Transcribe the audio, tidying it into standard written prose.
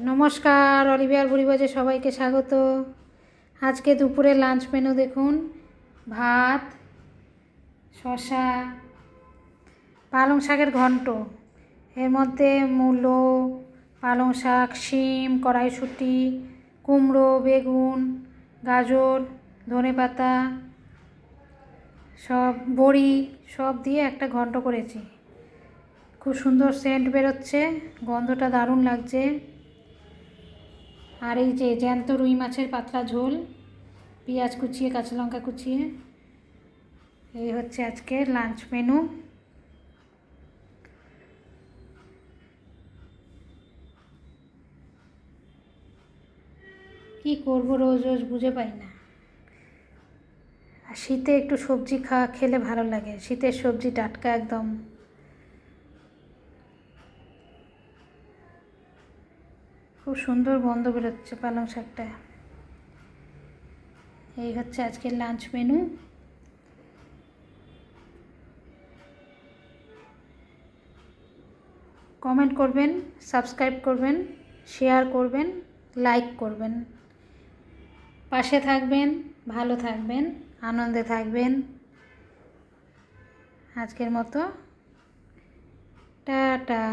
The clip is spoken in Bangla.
নমস্কার, অলিভিয়ার বুড়িবাজে সবাইকে স্বাগত। আজকে দুপুরে লাঞ্চ মেনু দেখুন। ভাত, শসা, পালং শাকের ঘন্ট, এর মধ্যে মূলো, পালং শাক, শিম, কড়াইশুঁটি, কুমড়ো, বেগুন, গাজর, ধনেপাতা, সব বড়ি সব দিয়ে একটা ঘন্ট করেছি। খুব সুন্দর সেন্ট বেরোচ্ছে, গন্ধটা দারুণ লাগছে। আর এই যে জ্যান্ত রুই মাছের পাতলা ঝোল, পেঁয়াজ কুচিয়ে, কাঁচা লঙ্কা কুচিয়ে, এই হচ্ছে আজকের লাঞ্চ মেনু। কি করব, রোজ রোজ বুঝে পাই না। আর শীতে একটু সবজি খেলে ভালো লাগে, শীতের সবজি টাটকা একদম। খুব সুন্দর গন্ধ বেরোচ্ছে পালং শাকটা। এই হচ্ছে আজকের লাঞ্চ মেনু। কমেন্ট করবেন, সাবস্ক্রাইব করবেন, শেয়ার করবেন, লাইক করবেন, পাশে থাকবেন, ভালো থাকবেন, আনন্দে থাকবেন। আজকের মতো টাটা।